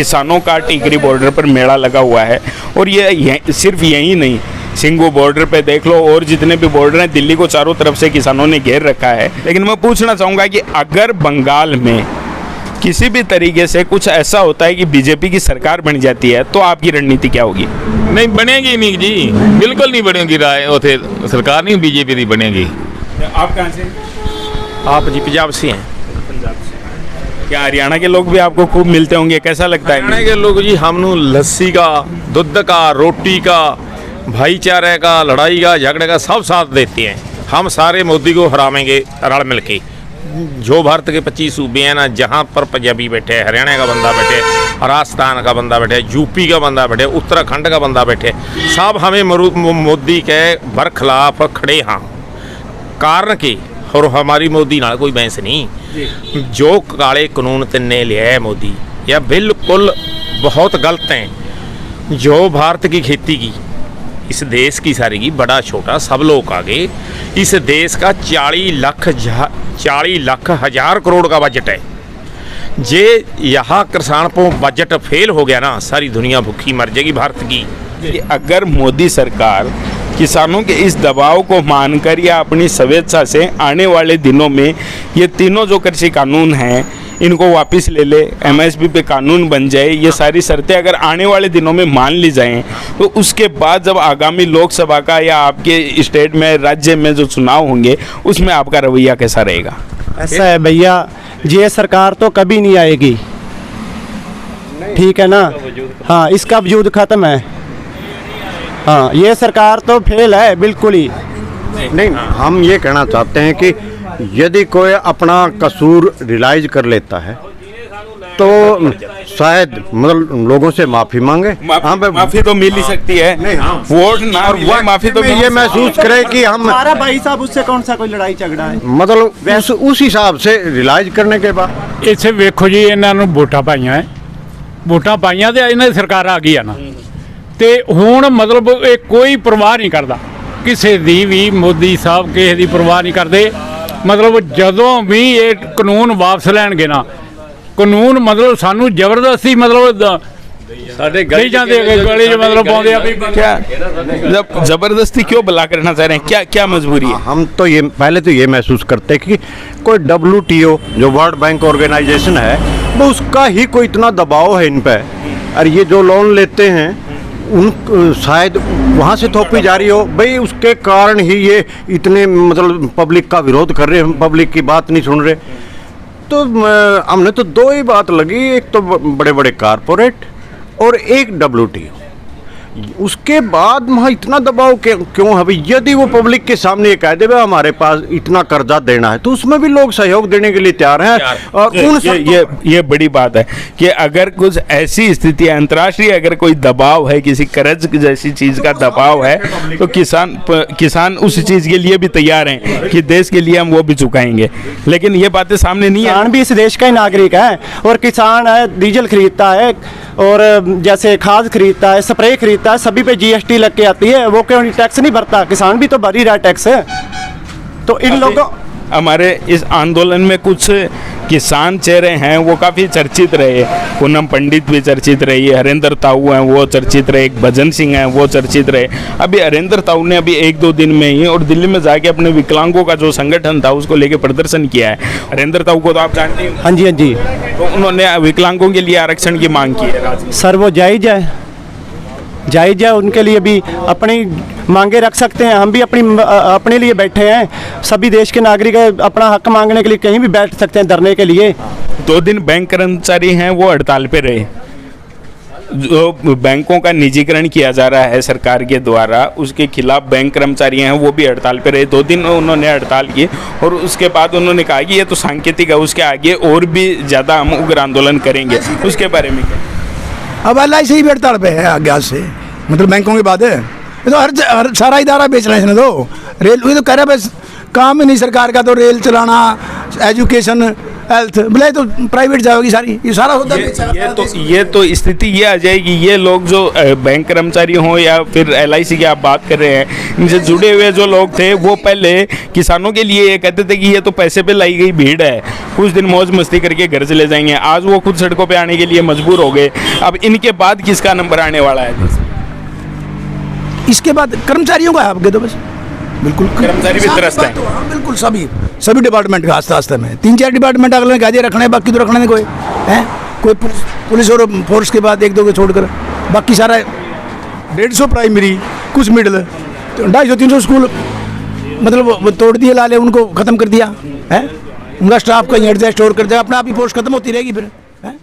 किसानों का टिकरी बॉर्डर पर मेला लगा हुआ है। और ये सिर्फ यही नहीं, सिंगू बॉर्डर पे देख लो और जितने भी बॉर्डर हैं, दिल्ली को चारों तरफ से किसानों ने घेर रखा है। लेकिन मैं पूछना चाहूँगा कि अगर बंगाल में किसी भी तरीके से कुछ ऐसा होता है कि बीजेपी की सरकार बन जाती है, तो आपकी रणनीति क्या होगी? नहीं बनेगी नहीं जी, बिल्कुल नहीं बनेगी। राय उथे सरकार नहीं बीजेपी की बनेगी। आप कहाँ से? आप जी पंजाब से हैं? पंजाब से। क्या हरियाणा के लोग भी आपको खूब मिलते होंगे, कैसा लगता है? हरियाणा के लोग जी हमनू लस्सी का, दूध का, रोटी का, भाईचारे का, लड़ाई का, झगड़े का सब साथ देते हैं। हम सारे मोदी को हराएंगे रल मिल के। जो भारत के 25 सूबे हैं ना, जहाँ पर पंजाबी बैठे, हरियाणा का बंदा बैठे, राजस्थान का बंदा बैठे, यूपी का बंदा बैठे, उत्तराखंड का बंदा बैठे, सब हमें मोदी के बरखिलाफ खड़े हाँ। कारण की और हमारी मोदी नाल कोई बहस नहीं। जो काले कानून तिन्ने लिया है मोदी, यह बिल्कुल बहुत गलत हैं। जो भारत की खेती की, इस देश की सारी की, बड़ा छोटा सब लोग आगे, इस देश का 40 लाख हजार करोड़ का बजट है। जे यहाँ किसान को बजट फेल हो गया ना, सारी दुनिया भूखी मर जाएगी भारत की। अगर मोदी सरकार किसानों के इस दबाव को मानकर या अपनी स्वेच्छा से आने वाले दिनों में ये तीनों जो कृषि कानून हैं इनको वापस ले ले, एमएसपी पे कानून बन जाए, ये सारी शर्तें अगर आने वाले दिनों में मान ली जाएं, तो उसके बाद जब आगामी लोकसभा का या आपके स्टेट में, राज्य में जो चुनाव होंगे, उसमें आपका रवैया कैसा रहेगा? ऐसा है भैया, ये सरकार तो कभी नहीं आएगी, ठीक है ना? हाँ, इसका वजूद खत्म है। हाँ, ये सरकार तो फेल है बिल्कुल ही। नहीं, हम ये कहना चाहते हैं कि यदि कोई अपना कसूर रियलाइज कर लेता है तो शायद मतलब लोगों से माफी मांगे। माफी तो मिल ही सकती है, वोट ना मिले, माफी तो ये महसूस करे कि हम हमारा भाई साहब, उससे कौन सा कोई लड़ाई झगड़ा है? मतलब उस हिसाब से रियलाइज करने के बाद इसे वेखो जी, इन्होंने वोटा पाइया है, वोटा पाइया तो इन्हें सरकार आ गई है ना, तो हुण मतलब ये कोई परवाह नहीं करता किसी दी भी। मोदी साहब किसी की परवाह नहीं करते। मतलब जदों भी ये कानून वापस लैणगे ना, कानून मतलब सानू जबरदस्ती मतलब क्या जबरदस्ती क्यों भला करना चाह रहे हैं? क्या क्या मजबूरी है? हम तो ये पहले तो ये महसूस करते हैं कि कोई WTO जो वर्ल्ड बैंक ऑर्गेनाइजेशन है, वो उसका ही कोई इतना दबाव है इन पे, और ये जो लोन लेते हैं उन शायद वहाँ से थोपी जा रही हो भाई, उसके कारण ही ये इतने मतलब पब्लिक का विरोध कर रहे हैं, पब्लिक की बात नहीं सुन रहे। तो हमने तो दो ही बात लगी, एक तो बड़े बड़े कारपोरेट और एक WTO। उसके बाद वहाँ इतना दबाव क्यों है भाई? यदि वो पब्लिक के सामने ये कह दे भाई हमारे पास इतना कर्जा देना है, तो उसमें भी लोग सहयोग देने के लिए तैयार हैं। और ये बड़ी बात है कि अगर कुछ ऐसी स्थिति है अंतर्राष्ट्रीय, अगर कोई दबाव है, किसी कर्ज जैसी चीज का दबाव है, तो किसान उस चीज के लिए भी तैयार हैं कि देश के लिए हम वो भी चुकाएंगे। लेकिन ये बातें सामने नहीं है। किसान भी इस देश का ही नागरिक है, और किसान है डीजल खरीदता है, और जैसे खाद खरीदता है, स्प्रे खरीदता है, सभी पे GST लग के आती है। वो क्यों टैक्स नहीं भरता? किसान भी तो भर ही रहा है टैक्स। तो इन लोगों, हमारे इस आंदोलन में कुछ किसान चेहरे हैं, वो काफ़ी चर्चित रहे। पूनम पंडित भी चर्चित रही है, हरेंद्र ताऊ हैं वो चर्चित रहे, एक भजन सिंह हैं वो चर्चित रहे। अभी हरेंद्र ताऊ ने अभी 1-2 दिन में ही और दिल्ली में जाके अपने विकलांगों का जो संगठन था उसको लेके प्रदर्शन किया है। हरेंद्र ताऊ को तो आप जानते हैं? हाँ जी, हाँ जी। तो उन्होंने विकलांगों के लिए आरक्षण की मांग की है। सर वो जायज़ है, जायज़ है, उनके लिए भी अपनी मांगे रख सकते हैं। हम भी अपने लिए बैठे हैं, सभी देश के नागरिक अपना हक मांगने के लिए कहीं भी बैठ सकते हैं धरने के लिए। 2 दिन बैंक कर्मचारी हैं वो हड़ताल पे रहे। जो बैंकों का निजीकरण किया जा रहा है सरकार के द्वारा, उसके खिलाफ बैंक कर्मचारी हैं वो भी हड़ताल पे रहे। 2 दिन उन्होंने हड़ताल की और उसके बाद उन्होंने कहा कि ये तो सांकेतिक है, उसके आगे और भी ज़्यादा हम उग्र आंदोलन करेंगे। उसके बारे में क्या? अब LIC ही हड़ताल पे है आगे आज से, मतलब बैंकों के बाद है। ये तो हर सारा इदारा बेच रहे हैं। तो रेल ये तो कह रहे बस काम ही नहीं सरकार का, तो रेल चलाना, एजुकेशन, हेल्थ बोले तो प्राइवेट जाओगी सारी, ये सारा होता है। ये तो स्थिति ये आ जाएगी, ये लोग जो बैंक कर्मचारी हों या फिर LIC की आप बात कर रहे हैं, इनसे जुड़े हुए जो लोग थे वो पहले किसानों के लिए ये कहते थे कि ये तो पैसे पे लाई गई भीड़ है, कुछ दिन मौज मस्ती करके घर चले जाएंगे। आज वो खुद सड़कों पे आने के लिए मजबूर हो गए। अब इनके बाद किसका नंबर आने वाला है? इसके बाद कर्मचारियों का है आपके तो बस बिल्कुल कर्मचारी भी त्रस्त हैं। हाँ, बिल्कुल सभी डिपार्टमेंट का आस्ते आस्ते में 3-4 डिपार्टमेंट अगले में गाजे रखने हैं, बाकी तो रखने नहीं कोई है। कोई पुलिस और फोर्स के बाद 1-2 को छोड़कर बाकी सारा 150 प्राइमरी, कुछ मिडिल, 250-300 स्कूल मतलब वो तोड़ दिए लाले, उनको ख़त्म कर दिया है। उनका स्टाफ कहीं एडजस्ट और कर दिया, अपने आप ही पोस्ट खत्म होती रहेगी फिर है।